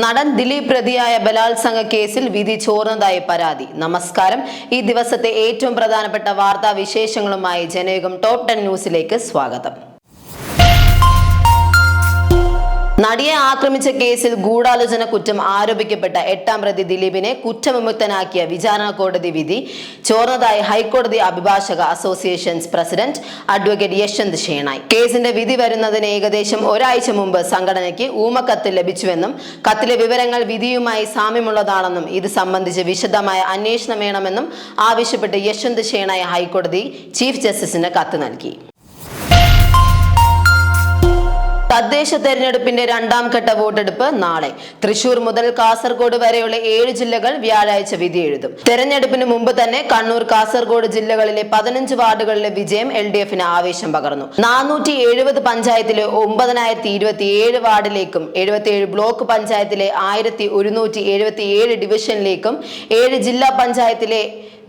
നടൻ ദിലീപ് പ്രതിയായ ബലാത്സംഗ കേസിൽ വിധി ചോർന്നതായി പരാതി. നമസ്കാരം. ഈ ദിവസത്തെ ഏറ്റവും പ്രധാനപ്പെട്ട വാർത്താ വിശേഷങ്ങളുമായി ജനയുഗം ടോപ്പ് 10 ന്യൂസിലേക്ക് സ്വാഗതം. നടിയെ ആക്രമിച്ച കേസിൽ ഗൂഢാലോചന കുറ്റം ആരോപിക്കപ്പെട്ട 8ാം പ്രതി ദിലീപിനെ കുറ്റവിമുക്തനാക്കിയ വിചാരണ കോടതി വിധി ചോർന്നതായി ഹൈക്കോടതി അഭിഭാഷക associations president advocate Yashwant Shenoy. കേസിന്റെ വിധി വരുന്നതിന് ഏകദേശം ഒരാഴ്ച മുമ്പ് സംഘടനയ്ക്ക് ഊമക്കത്ത് ലഭിച്ചുവെന്നും കത്തിലെ വിവരങ്ങൾ വിധിയുമായി സാമ്യമുള്ളതാണെന്നും ഇത് സംബന്ധിച്ച് വിശദമായ അന്വേഷണം വേണമെന്നും ആവശ്യപ്പെട്ട് യശ്വന്ത് ഷേണായി ഹൈക്കോടതി ചീഫ് ജസ്റ്റിസിന് കത്ത് നൽകി. തദ്ദേശ തെരഞ്ഞെടുപ്പിന്റെ 2ാം ഘട്ട വോട്ടെടുപ്പ് നാളെ. തൃശൂർ മുതൽ കാസർഗോഡ് വരെയുള്ള 7 ജില്ലകൾ വ്യാഴാഴ്ച വിധി എഴുതും. തെരഞ്ഞെടുപ്പിന് മുമ്പ് തന്നെ കണ്ണൂർ, കാസർഗോഡ് ജില്ലകളിലെ 15 വാർഡുകളിലെ വിജയം LDFന് ആവേശം പകർന്നു. 470 പഞ്ചായത്തിലെ 9027 വാർഡിലേക്കും 77 ബ്ലോക്ക് പഞ്ചായത്തിലെ 1177 ഡിവിഷനിലേക്കും 7 ജില്ലാ പഞ്ചായത്തിലെ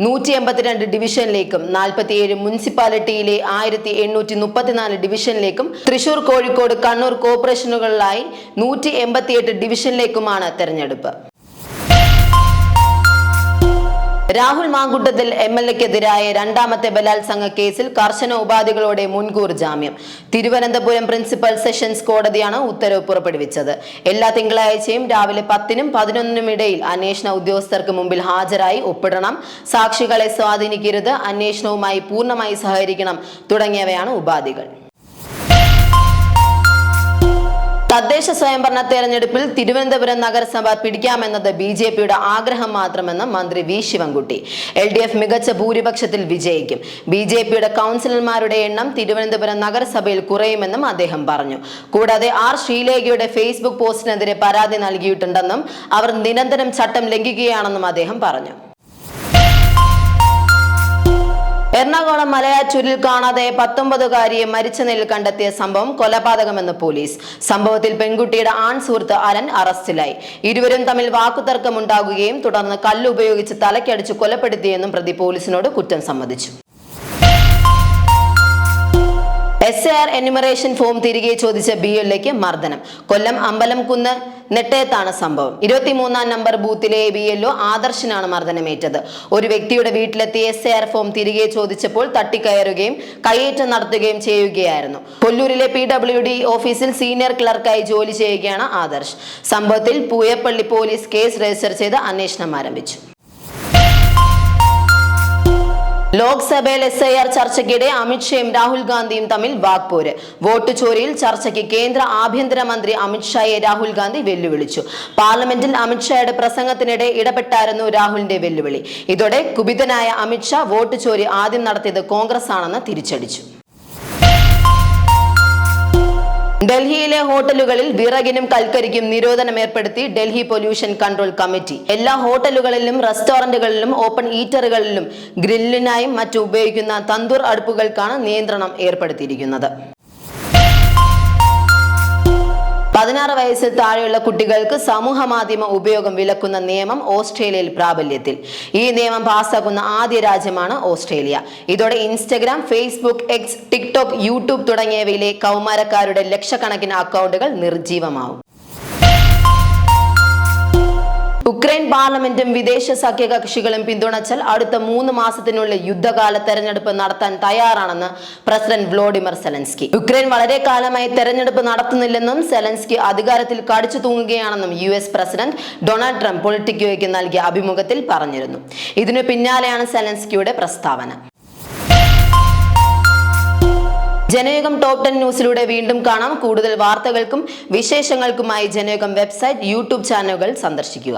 182 ഡിവിഷനിലേക്കും 47 മുനിസിപ്പാലിറ്റിയിലെ 1834 ഡിവിഷനിലേക്കും തൃശൂർ, കോഴിക്കോട്, കണ്ണൂർ കോർപ്പറേഷനുകളിലായി 188 ഡിവിഷനിലേക്കുമാണ് തെരഞ്ഞെടുപ്പ്. രാഹുൽ മാങ്കൂട്ടത്തിൽ MLAക്കെതിരായ 2ാമത്തെ ബലാത്സംഗ കേസിൽ കർശന ഉപാധികളോടെ മുൻകൂർ ജാമ്യം. തിരുവനന്തപുരം പ്രിൻസിപ്പൽ സെഷൻസ് കോടതിയാണ് ഉത്തരവ് പുറപ്പെടുവിച്ചത്. എല്ലാ തിങ്കളാഴ്ചയും രാവിലെ 10നും 11നും ഇടയിൽ അന്വേഷണ ഉദ്യോഗസ്ഥർക്ക് മുമ്പിൽ ഹാജരായി ഒപ്പിടണം, സാക്ഷികളെ സ്വാധീനിക്കരുത്, അന്വേഷണവുമായി പൂർണ്ണമായി സഹകരിക്കണം തുടങ്ങിയവയാണ് ഉപാധികൾ. തദ്ദേശ സ്വയംഭരണ തെരഞ്ഞെടുപ്പിൽ തിരുവനന്തപുരം നഗരസഭ പിടിക്കാമെന്നത് BJPയുടെ ആഗ്രഹം മാത്രമെന്ന് മന്ത്രി V ശിവൻകുട്ടി. LDF മികച്ച ഭൂരിപക്ഷത്തിൽ വിജയിക്കും. BJPയുടെ കൗൺസിലർമാരുടെ എണ്ണം തിരുവനന്തപുരം നഗരസഭയിൽ കുറയുമെന്നും അദ്ദേഹം പറഞ്ഞു. കൂടാതെ ശ്രീലേഖയുടെ ഫേസ്ബുക്ക് പോസ്റ്റിനെതിരെ പരാതി നൽകിയിട്ടുണ്ടെന്നും അവർ നിരന്തരം ചട്ടം ലംഘിക്കുകയാണെന്നും അദ്ദേഹം പറഞ്ഞു. എറണാകുളം മലയാറ്റൂരിൽ കാണാതായ 19കാരിയെ മരിച്ച നിലയിൽ കണ്ടെത്തിയ സംഭവം കൊലപാതകമെന്ന് പോലീസ്. സംഭവത്തിൽ പെൺകുട്ടിയുടെ സുഹൃത്ത് അരൻ അറസ്റ്റിലായി. ഇരുവരും തമ്മിൽ വാക്കുതർക്കമുണ്ടാകുകയും തുടർന്ന് കല്ലുപയോഗിച്ച് തലയ്ക്കടിച്ച് കൊലപ്പെടുത്തിയെന്നും പ്രതി പോലീസിനോട് കുറ്റം സമ്മതിച്ചു. SIR എന്യൂമറേഷൻ ഫോം തിരികെ ചോദിച്ച BLAക്ക് മർദ്ദനം. കൊല്ലം അമ്പലംകുന്ന് നെട്ടയത്താണ് സംഭവം. 23ാം നമ്പർ ബൂത്തിലെ BLO ആദർശിനാണ് മർദ്ദനമേറ്റത്. ഒരു വ്യക്തിയുടെ വീട്ടിലെത്തി SIR ഫോം തിരികെ ചോദിച്ചപ്പോൾ തട്ടിക്കയറുകയും കയ്യേറ്റം നടത്തുകയും ചെയ്യുകയായിരുന്നു. കൊല്ലൂരിലെ PWD ഓഫീസിൽ സീനിയർ ക്ലർക്കായി ജോലി ചെയ്യുകയാണ് ആദർശ്. സംഭവത്തിൽ പൂയപ്പള്ളി പോലീസ് കേസ് രജിസ്റ്റർ ചെയ്ത് അന്വേഷണം ആരംഭിച്ചു. ലോക്സഭയിൽ SIR ചർച്ചയ്ക്കിടെ അമിത്ഷായും രാഹുൽ ഗാന്ധിയും തമ്മിൽ വാക്പോര്. വോട്ട് ചോരിയിൽ ചർച്ചയ്ക്ക് കേന്ദ്ര ആഭ്യന്തരമന്ത്രി അമിത്ഷായെ രാഹുൽ ഗാന്ധി വെല്ലുവിളിച്ചു. പാർലമെന്റിൽ അമിത്ഷായുടെ പ്രസംഗത്തിനിടെ ഇടപെട്ടായിരുന്നു രാഹുലിന്റെ വെല്ലുവിളി. ഇതോടെ കുപിതനായ അമിത്ഷാ വോട്ട് ചോരി ആദ്യം നടത്തിയത് കോൺഗ്രസ് ആണെന്ന് തിരിച്ചടിച്ചു. ഡൽഹിയിലെ ഹോട്ടലുകളിൽ വിറകിനും കൽക്കരിക്കും നിരോധനം ഏർപ്പെടുത്തി ഡൽഹി പൊല്യൂഷൻ കൺട്രോൾ കമ്മിറ്റി. എല്ലാ ഹോട്ടലുകളിലും റെസ്റ്റോറന്റുകളിലും ഓപ്പൺ ഈറ്ററുകളിലും ഗ്രില്ലിനായും മറ്റും ഉപയോഗിക്കുന്ന തന്തൂർ അടുപ്പുകൾക്കാണ് നിയന്ത്രണം ഏർപ്പെടുത്തിയിരിക്കുന്നത്. 16 വയസ്സിൽ താഴെയുള്ള കുട്ടികൾക്ക് സമൂഹ മാധ്യമ ഉപയോഗം വിലക്കുന്ന നിയമം ഓസ്ട്രേലിയയിൽ പ്രാബല്യത്തിൽ. ഈ നിയമം പാസ്സാക്കുന്ന ആദ്യ രാജ്യമാണ് ഓസ്ട്രേലിയ. ഇതോടെ Instagram, Facebook, X, TikTok, YouTube തുടങ്ങിയവയിലെ കൗമാരക്കാരുടെ ലക്ഷക്കണക്കിന് അക്കൗണ്ടുകൾ നിർജീവമാവും. ഉക്രൈൻ പാർലമെന്റും വിദേശ സഖ്യകക്ഷികളും പിന്തുണച്ചാൽ അടുത്ത 3 മാസത്തിനുള്ളിൽ യുദ്ധകാല തെരഞ്ഞെടുപ്പ് നടത്താൻ തയ്യാറാണെന്ന് പ്രസിഡന്റ് വ്ളോഡിമിർ സെലൻസ്കി. യുക്രൈൻ വളരെ കാലമായി തെരഞ്ഞെടുപ്പ് നടത്തുന്നില്ലെന്നും സെലൻസ്കി അധികാരത്തിൽ കടിച്ചു തൂങ്ങുകയാണെന്നും US പ്രസിഡന്റ് ഡൊണാൾഡ് ട്രംപ് പൊളിറ്റിക്കോയ്ക്ക് നൽകിയ അഭിമുഖത്തിൽ പറഞ്ഞിരുന്നു. ഇതിനു പിന്നാലെയാണ് സെലൻസ്കിയുടെ പ്രസ്താവന. ജനയുഗം ടോപ്പ് 10 ന്യൂസിലൂടെ വീണ്ടും കാണാം. കൂടുതൽ വാർത്തകൾക്കും വിശേഷങ്ങൾക്കുമായി ജനയുഗം വെബ്സൈറ്റ്, YouTube ചാനലുകൾ സന്ദർശിക്കുക.